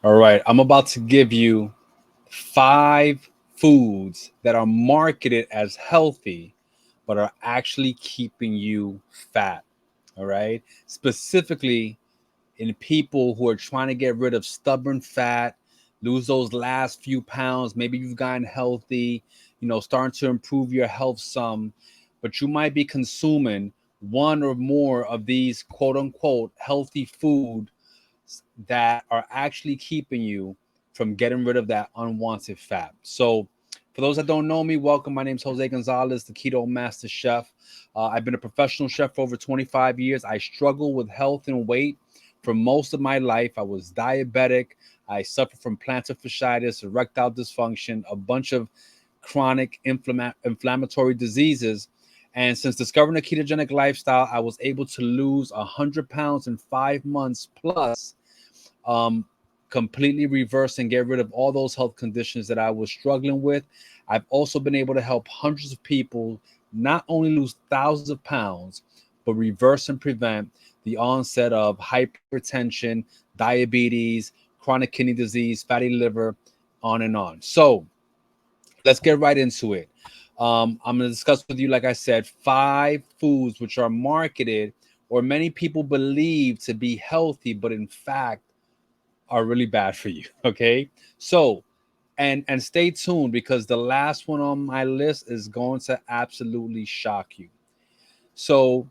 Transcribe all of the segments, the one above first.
All right, I'm about to give you 5 foods that are marketed as healthy, but are actually keeping you fat. All right, specifically in people who are trying to get rid of stubborn fat, lose those last few pounds. Maybe you've gotten healthy, starting to improve your health some, but you might be consuming one or more of these quote unquote healthy food that are actually keeping you from getting rid of that unwanted fat. So, for those that don't know me, welcome. My name is Jose Gonzalez, the Keto Master Chef. I've been a professional chef for over 25 years. I struggle with health and weight for most of my life. I was diabetic. I suffered from plantar fasciitis, erectile dysfunction, a bunch of chronic inflammatory diseases. And since discovering a ketogenic lifestyle, I was able to lose 100 pounds in 5 months plus, um, completely reverse and get rid of all those health conditions that I was struggling with. I've also been able to help hundreds of people not only lose thousands of pounds, but reverse and prevent the onset of hypertension, diabetes, chronic kidney disease, fatty liver, on and on. So let's get right into it. I'm going to discuss with you, like I said, 5 foods which are marketed or many people believe to be healthy, but in fact are really bad for you. Okay. So, and stay tuned because the last one on my list is going to absolutely shock you. So,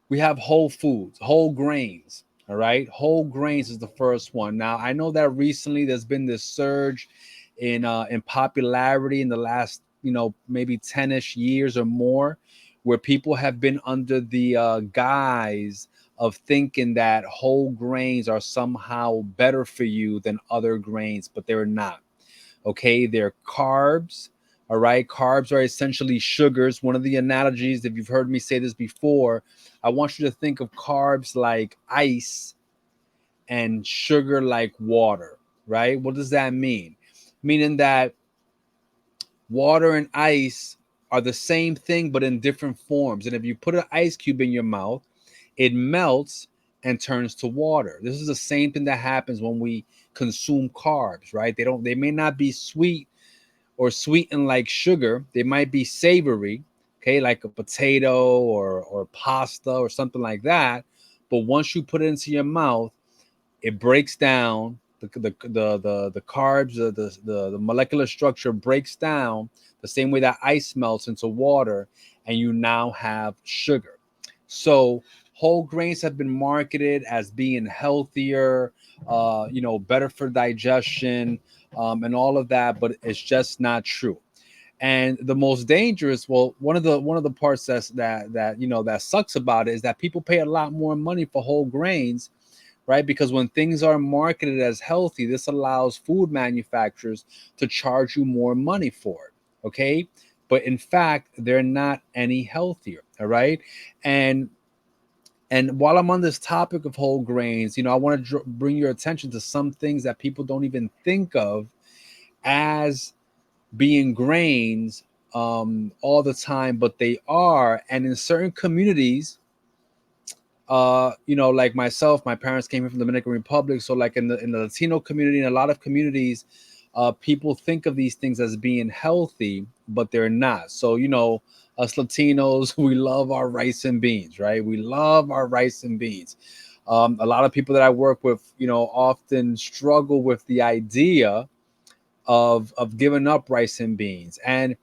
we have whole foods, whole grains. All right. Whole grains is the first one. Now, I know that recently there's been this surge in popularity in the last, maybe 10ish years or more, where people have been under the guise of thinking that whole grains are somehow better for you than other grains, but they're not. Okay, they're carbs. All right, carbs are essentially sugars. One of the analogies, if you've heard me say this before, I want you to think of carbs like ice and sugar like water. Right, what does that mean? Meaning that water and ice are the same thing but in different forms. And if you put an ice cube in your mouth, it melts and turns to water. This is the same thing that happens when we consume carbs, right? They may not be sweet or sweetened like sugar. They might be savory, okay, like a potato or pasta or something like that. But once you put it into your mouth, it breaks down the carbs, the molecular structure breaks down the same way that ice melts into water, and you now have sugar. So whole grains have been marketed as being healthier, better for digestion, and all of that, but it's just not true. And the most dangerous, well, one of the parts that sucks about it is that people pay a lot more money for whole grains, right? Because when things are marketed as healthy, this allows food manufacturers to charge you more money for it. Okay. But in fact, they're not any healthier. All right. And and while I'm on this topic of whole grains, I want to bring your attention to some things that people don't even think of as being grains all the time, but they are. And in certain communities, like myself, my parents came here from the Dominican Republic. So like in the Latino community and a lot of communities, people think of these things as being healthy, but they're not. So, us Latinos, we love our rice and beans, right? We love our rice and beans. A lot of people that I work with, often struggle with the idea of giving up rice and beans. And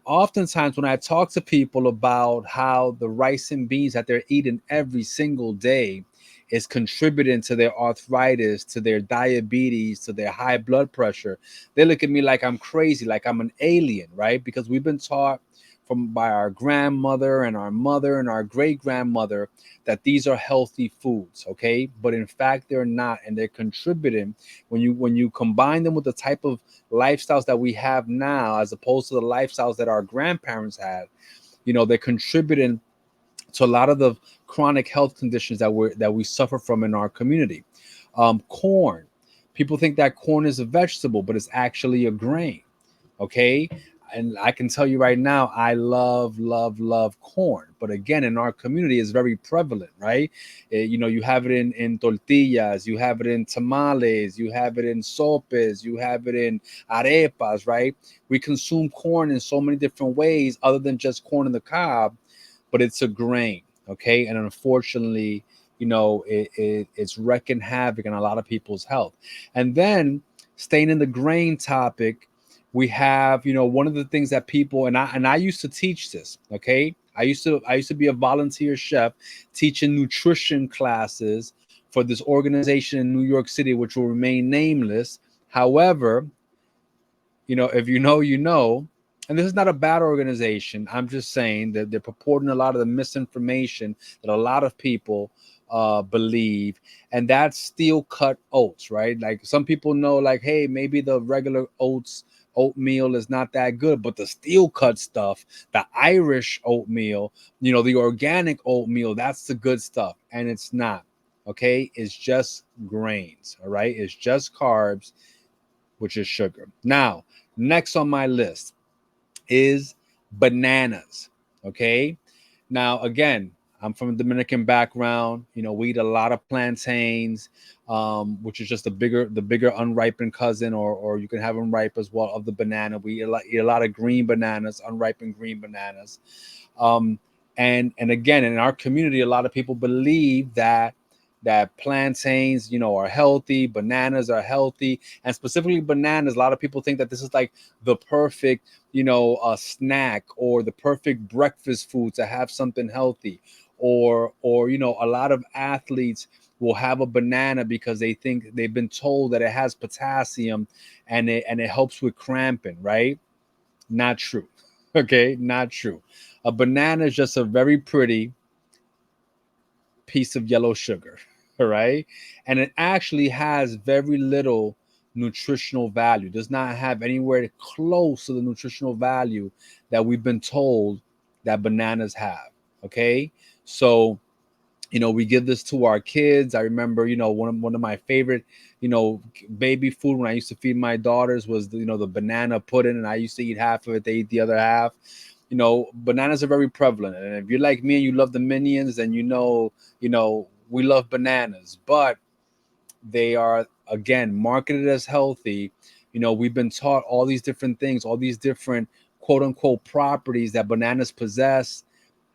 oftentimes, when I talk to people about how the rice and beans that they're eating every single day is contributing to their arthritis, to their diabetes, to their high blood pressure, they look at me like I'm crazy, like I'm an alien, right? Because we've been taught from by our grandmother and our mother and our great grandmother that these are healthy foods, okay? But in fact, they're not, and they're contributing when you combine them with the type of lifestyles that we have now, as opposed to the lifestyles that our grandparents had. They're contributing to a lot of the chronic health conditions that we suffer from in our community. Corn. People think that corn is a vegetable, but it's actually a grain. Okay. And I can tell you right now, I love corn. But again, in our community, it's very prevalent, right? You have it in tortillas, you have it in tamales, you have it in sopes, you have it in arepas, right? We consume corn in so many different ways, other than just corn in the cob, but it's a grain, okay? And unfortunately, it's wreaking havoc on a lot of people's health. And then, staying in the grain topic, we have, one of the things that people, and I used to teach this, okay? I used to be a volunteer chef teaching nutrition classes for this organization in New York City, which will remain nameless. However, if you know, you know. And this is not a bad organization. I'm just saying that they're purporting a lot of the misinformation that a lot of people believe, and that's steel cut oats, right? Like, some people know, like, hey, maybe the regular oatmeal is not that good, but the steel cut stuff, the Irish oatmeal, the organic oatmeal, that's the good stuff. And it's not. Okay, it's just grains. All right, it's just carbs, which is sugar. Now, next on my list is bananas. Okay. Now, again, I'm from a Dominican background. We eat a lot of plantains, which is just the bigger unripened cousin, or you can have them ripe as well, of the banana. We eat a lot of green bananas, unripened green bananas. Um, and again, in our community, a lot of people believe that plantains, are healthy, bananas are healthy, and specifically bananas. A lot of people think that this is like the perfect, a snack, or the perfect breakfast food to have something healthy, or a lot of athletes will have a banana because they think they've been told that it has potassium, and it helps with cramping, right? Not true. Okay, not true. A banana is just a very pretty piece of yellow sugar, all right? And it actually has very little nutritional value, does not have anywhere close to the nutritional value that we've been told that bananas have, okay? So, we give this to our kids. I remember, one of my favorite, baby food when I used to feed my daughters was, the banana pudding, and I used to eat half of it. They eat the other half. Bananas are very prevalent. And if you're like me and you love the Minions, then we love bananas. But they are, again, marketed as healthy. We've been taught all these different things, all these different quote unquote properties that bananas possess,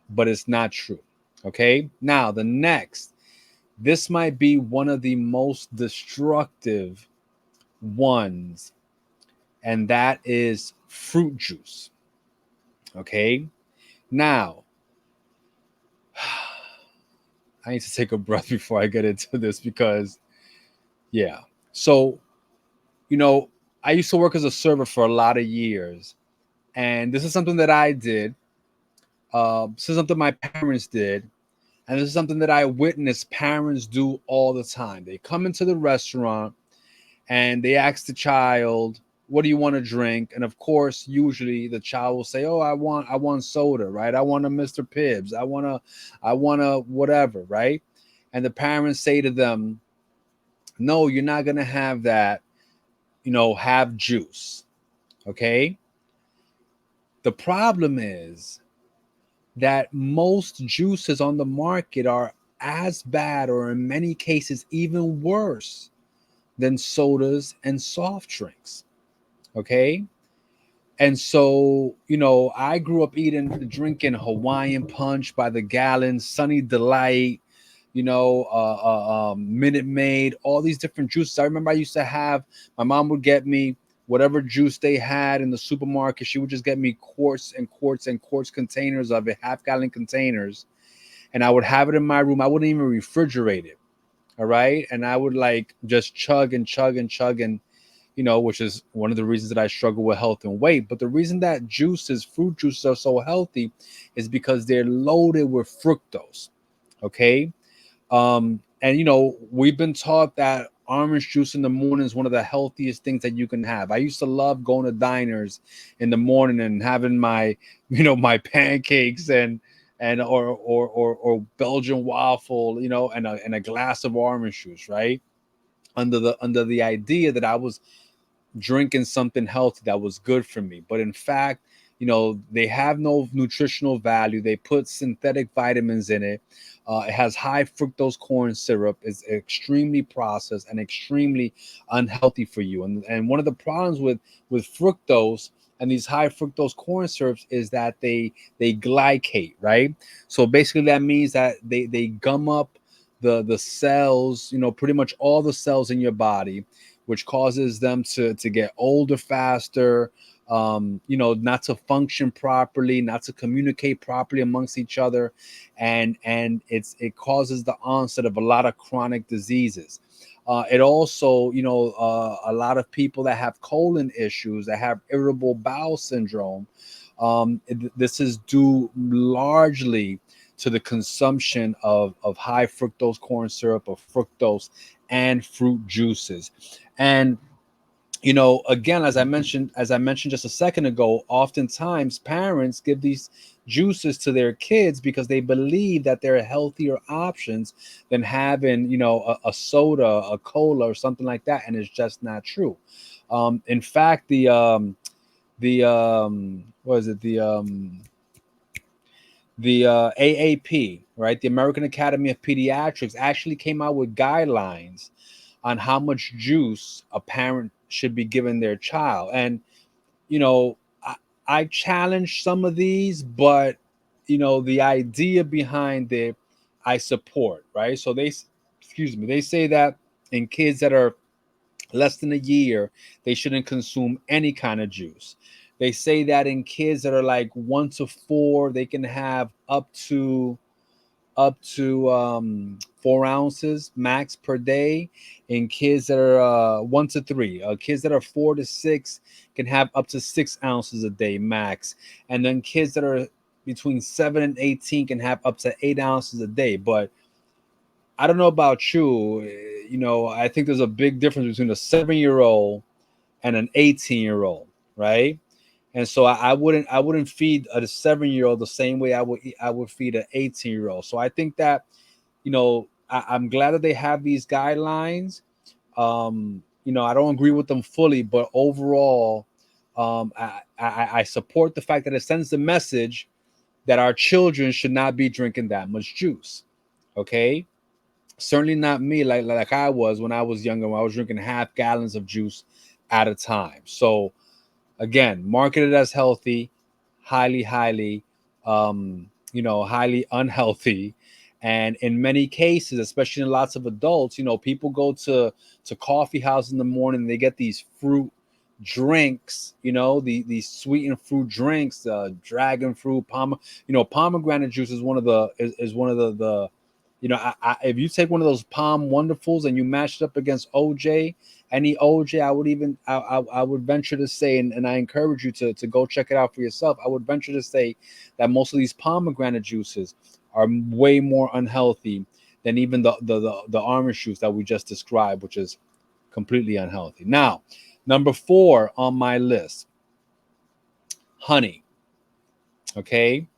but it's not true. Okay. Now, this might be one of the most destructive ones, and that is fruit juice. Okay. Now, I need to take a breath before I get into this, because, yeah. So, I used to work as a server for a lot of years, and this is something that I did. This is something my parents did, and this is something that I witnessed parents do all the time. They come into the restaurant and they ask the child, "What do you want to drink?" And of course, usually the child will say, "Oh, I want soda, right? I want a Mr. Pibbs. I want a whatever, right?" And the parents say to them, "No, you're not gonna have that. Have juice." Okay. The problem is that most juices on the market are as bad, or in many cases even worse, than sodas and soft drinks. Okay. And so, I grew up drinking Hawaiian Punch by the gallon, Sunny Delight, Minute Maid, all these different juices. I remember I used to have, my mom would get me whatever juice they had in the supermarket. She would just get me quarts and quarts and quarts containers of it, half-gallon containers. And I would have it in my room. I wouldn't even refrigerate it. All right. And I would like just chug and chug and chug, and which is one of the reasons that I struggle with health and weight. But the reason that fruit juices are so healthy is because they're loaded with fructose. Okay. And we've been taught that orange juice in the morning is one of the healthiest things that you can have. I used to love going to diners in the morning and having my, my pancakes or Belgian waffle, and a glass of orange juice, right? Under the idea that I was drinking something healthy that was good for me. But in fact, they have no nutritional value. They put synthetic vitamins in it. It has high fructose corn syrup. It's extremely processed and extremely unhealthy for you. And one of the problems with fructose and these high fructose corn syrups is that they glycate, right? So basically that means that they gum up the cells, pretty much all the cells in your body, which causes them to get older faster, not to function properly, not to communicate properly amongst each other, and it causes the onset of a lot of chronic diseases. It also, a lot of people that have colon issues, that have irritable bowel syndrome, this is due largely to the consumption of high fructose corn syrup, of fructose and fruit juices. And again, as I mentioned just a second ago, oftentimes parents give these juices to their kids because they believe that they're healthier options than having, a soda, a cola, or something like that, and it's just not true. In fact, the what is it the AAP, right, the American Academy of Pediatrics, actually came out with guidelines on how much juice a parent should be giving their child. And you know I challenge some of these, but the idea behind it I support, right? So they say that in kids that are less than a year, they shouldn't consume any kind of juice. They say that in kids that are like 1 to 4, they can have up to 4 ounces max per day. In kids that are 1 to 3, kids that are 4 to 6 can have up to 6 ounces a day max. And then kids that are between 7 and 18 can have up to 8 ounces a day. But I don't know about you. I think there's a big difference between a 7-year-old and an 18-year-old, right? And so I wouldn't feed a 7-year-old the same way I would feed an 18-year-old. So I think that I'm glad that they have these guidelines. I don't agree with them fully, but overall, I support the fact that it sends the message that our children should not be drinking that much juice. Okay, certainly not me, like I was when I was younger, when I was drinking half gallons of juice at a time. So again, marketed as healthy, highly, highly unhealthy. And in many cases, especially in lots of adults, people go to coffee house in the morning, they get these fruit drinks, these sweetened fruit drinks, dragon fruit, pomegranate juice is one of the if you take one of those Palm Wonderfuls and you mash it up against OJ, any OJ, I would venture to say, and I encourage you to go check it out for yourself. I would venture to say that most of these pomegranate juices are way more unhealthy than even the orange juice that we just described, which is completely unhealthy. Now, number 4 on my list, honey. Okay,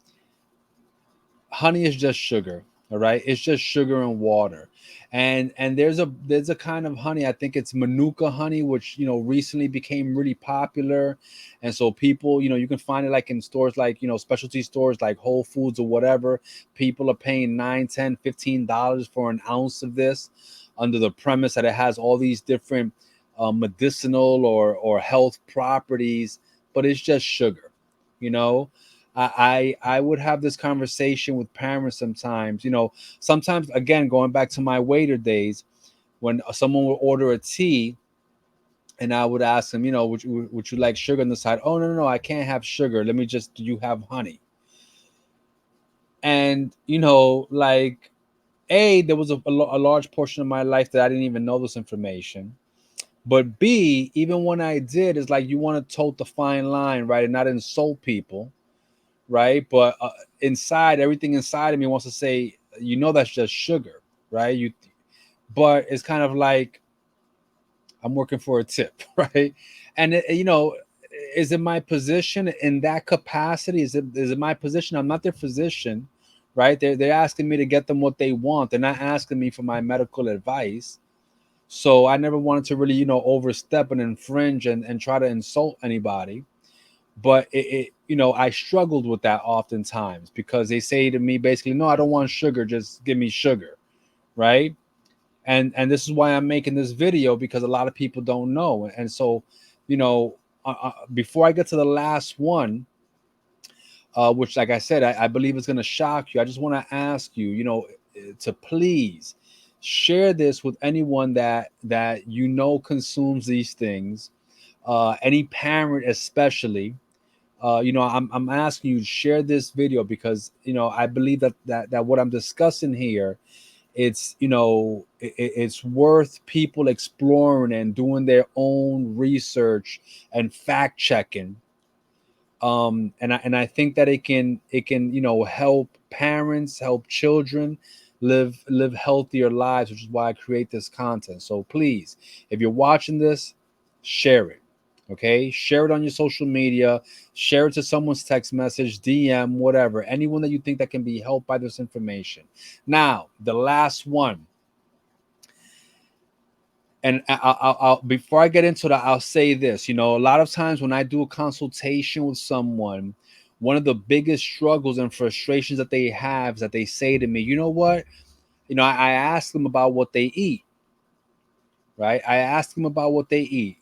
honey is just sugar. All right, it's just sugar and water. And there's a kind of honey, I think it's manuka honey, which recently became really popular. And so people, you can find it like in stores, like specialty stores like Whole Foods or whatever. People are paying 9, 10, $15 for an ounce of this, under the premise that it has all these different medicinal or health properties, but it's just sugar. you know I would have this conversation with parents sometimes. Sometimes, again, going back to my waiter days, when someone would order a tea, and I would ask them, would you like sugar on the side? Oh, no, no, no, I can't have sugar. Do you have honey? And like, there was a large portion of my life that I didn't even know this information. But B, even when I did, it's like you want to tote the fine line, right, and not insult people, right? But everything inside of me wants to say, that's just sugar, right? But it's kind of like I'm working for a tip, right? And is it my position in that capacity? Is it my position? I'm not their physician, right? They're asking me to get them what they want. They're not asking me for my medical advice. So I never wanted to really, overstep and infringe and try to insult anybody. But I struggled with that oftentimes because they say to me basically, no, I don't want sugar, just give me sugar, right? And this is why I'm making this video, because a lot of people don't know. And so, you know, before I get to the last one, which, like I said, I believe is going to shock you. I just want to ask you, to please share this with anyone that consumes these things. Any parent, especially. I'm asking you to share this video because I believe that what I'm discussing here, it's worth people exploring and doing their own research and fact checking. And I think that it can help parents, help children live healthier lives, which is why I create this content. So please, if you're watching this, share it. Okay, share it on your social media, share it to someone's text message, DM, whatever, anyone that you think that can be helped by this information. Now, the last one, and I'll before I get into that, I'll say this. A lot of times when I do a consultation with someone, one of the biggest struggles and frustrations that they have is that they say to me, you know what? I ask them about what they eat, right? I ask them about what they eat,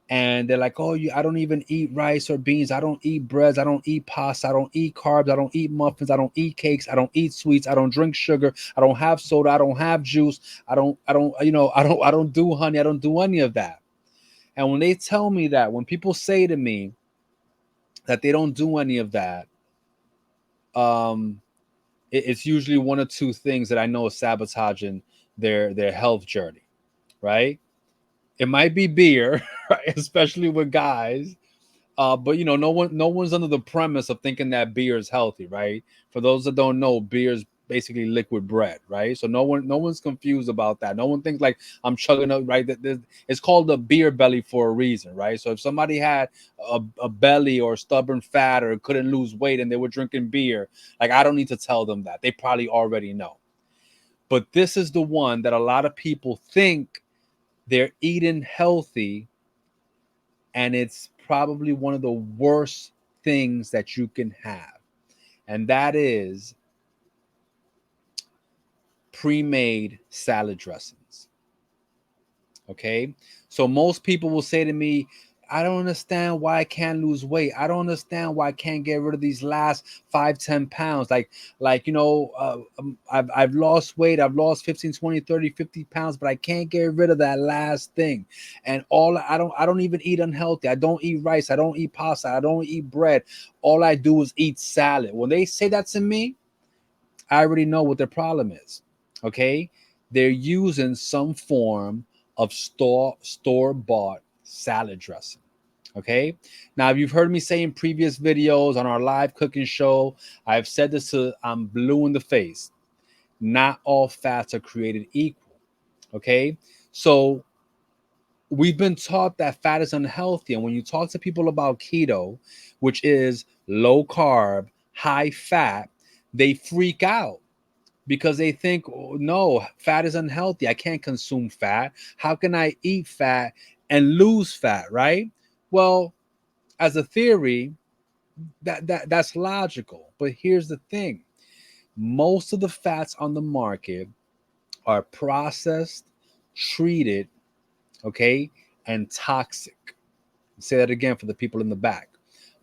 and they're like, oh, I don't even eat rice or beans. I don't eat breads. I don't eat pasta. I don't eat carbs. I don't eat muffins. I don't eat cakes. I don't eat sweets. I don't drink sugar. I don't have soda. I don't have juice. I don't do honey. I don't do any of that. And when they tell me that, when people say to me that they don't do any of that, um, it's usually one or two things that I know is sabotaging their health journey, right? It might be beer, right? Especially with guys. But no one's under the premise of thinking that beer is healthy, right? For those that don't know, beer is basically liquid bread, right? So no one's confused about that. No one thinks like I'm chugging up, right? It's called a beer belly for a reason, right? So if somebody had a belly or stubborn fat or couldn't lose weight and they were drinking beer, like I don't need to tell them that. They probably already know. But this is the one that a lot of people think they're eating healthy, and it's probably one of the worst things that you can have, and that is pre-made salad dressings. Okay, so most people will say to me, I don't understand why I can't lose weight. I don't understand why I can't get rid of these last 5-10 pounds. I've lost weight. I've lost 15, 20, 30, 50 pounds, but I can't get rid of that last thing. And I don't even eat unhealthy. I don't eat rice. I don't eat pasta. I don't eat bread. All I do is eat salad. When they say that to me, I already know what their problem is. Okay, they're using some form of store bought salad dressing. Okay, now if you've heard me say in previous videos on our live cooking show, I've said this to I'm blue in the face. Not all fats are created equal. Okay, so we've been taught that fat is unhealthy, and when you talk to people about keto, which is low carb, high fat, they freak out because they think, oh, no, fat is unhealthy. I can't consume fat. How can I eat fat and lose fat, right? Well, as a theory, that's logical. But here's the thing. Most of the fats on the market are processed, treated, okay, and toxic. I'll say that again for the people in the back.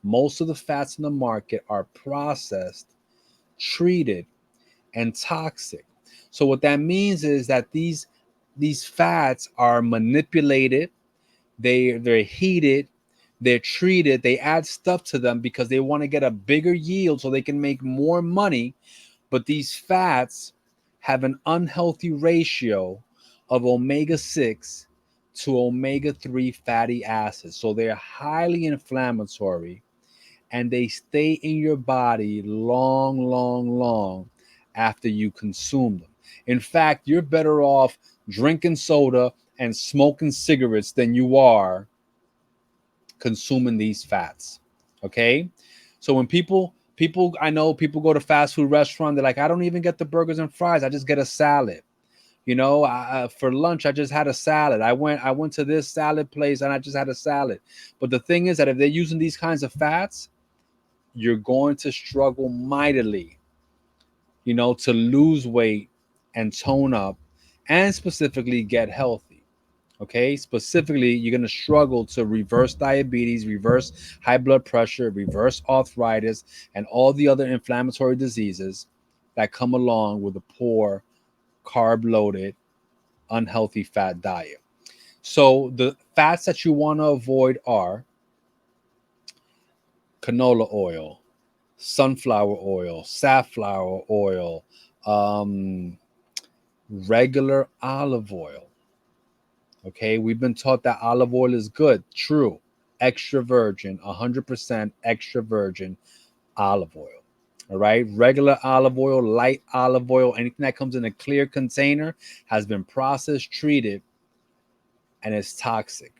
Most of the fats in the market are processed, treated, and toxic. So what that means is that these fats are manipulated, they're heated, they're treated, they add stuff to them because they want to get a bigger yield so they can make more money. But these fats have an unhealthy ratio of omega-6 to omega-3 fatty acids. So they're highly inflammatory, and they stay in your body long, long, long after you consume them. In fact, you're better off drinking soda and smoking cigarettes than you are consuming these fats. Okay? So when I know people go to fast food restaurant, they're like, I don't even get the burgers and fries. I just get a salad. You know, for lunch I just had a salad. I went to this salad place and I just had a salad. But the thing is that if they're using these kinds of fats, you're going to struggle mightily, to lose weight and tone up and specifically get healthy. Okay, specifically, you're going to struggle to reverse diabetes, reverse high blood pressure, reverse arthritis, and all the other inflammatory diseases that come along with a poor, carb loaded, unhealthy fat diet. So, the fats that you want to avoid are canola oil, sunflower oil, safflower oil, um, regular olive oil. Okay, we've been taught that olive oil is good. True. Extra virgin, 100% extra virgin olive oil. All right, regular olive oil, light olive oil, anything that comes in a clear container has been processed, treated, and it's toxic,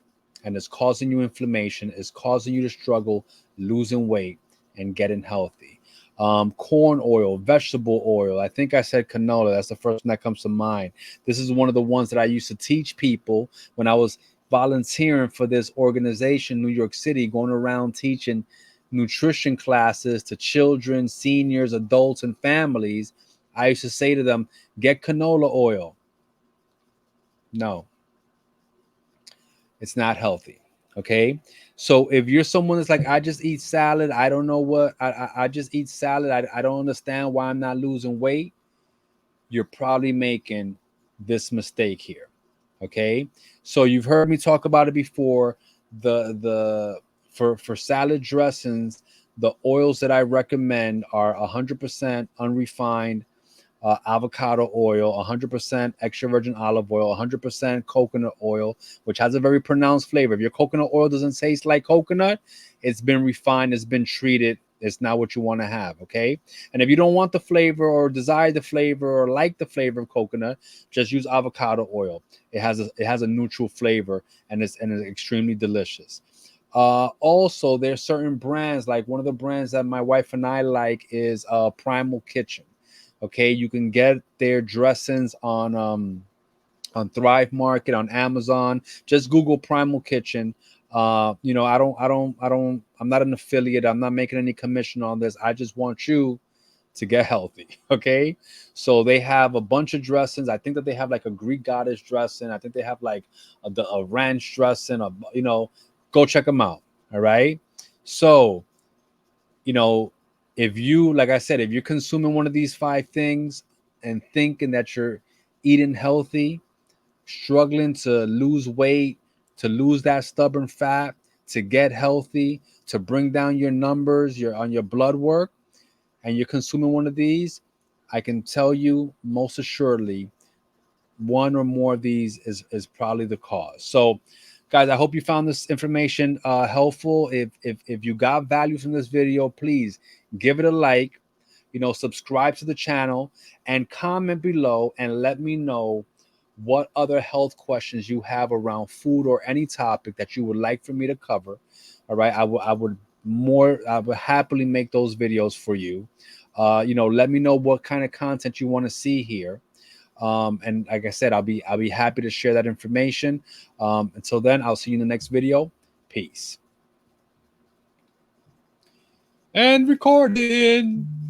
and it's causing you inflammation, it's causing you to struggle losing weight and getting healthy. Corn oil, vegetable oil. I think I said canola. That's the first one that comes to mind. This is one of the ones that I used to teach people when I was volunteering for this organization, New York City, going around teaching nutrition classes to children, seniors, adults, and families. I used to say to them, get canola oil. No, it's not healthy. Okay. So if you're someone that's like, I just eat salad, I don't know what, I just eat salad, I don't understand why I'm not losing weight, you're probably making this mistake here. Okay. So you've heard me talk about it before. For salad dressings, the oils that I recommend are 100% unrefined avocado oil, 100% extra virgin olive oil, 100% coconut oil, which has a very pronounced flavor. If your coconut oil doesn't taste like coconut, it's been refined, it's been treated. It's not what you want to have, okay? And if you don't want the flavor or desire the flavor or like the flavor of coconut, just use avocado oil. It has a neutral flavor and it's extremely delicious. Also, there's certain brands, like one of the brands that my wife and I like is Primal Kitchen. Okay, you can get their dressings on Thrive Market, on Amazon. Just Google Primal Kitchen. I'm not an affiliate. I'm not making any commission on this. I just want you to get healthy. Okay, so they have a bunch of dressings. I think that they have like a Greek goddess dressing. I think they have like a ranch dressing. Go check them out. All right, so you know, if you, like I said, if you're consuming one of these five things and thinking that you're eating healthy, struggling to lose weight, to lose that stubborn fat, to get healthy, to bring down your numbers, on your blood work, and you're consuming one of these, I can tell you most assuredly one or more of these is probably the cause. So guys, I hope you found this information helpful. If you got value from this video, please give it a like, subscribe to the channel, and comment below and let me know what other health questions you have around food or any topic that you would like for me to cover. All right, I would happily make those videos for you. Let me know what kind of content you want to see here. And like I said, I'll be happy to share that information. Until then, I'll see you in the next video. Peace. And recording.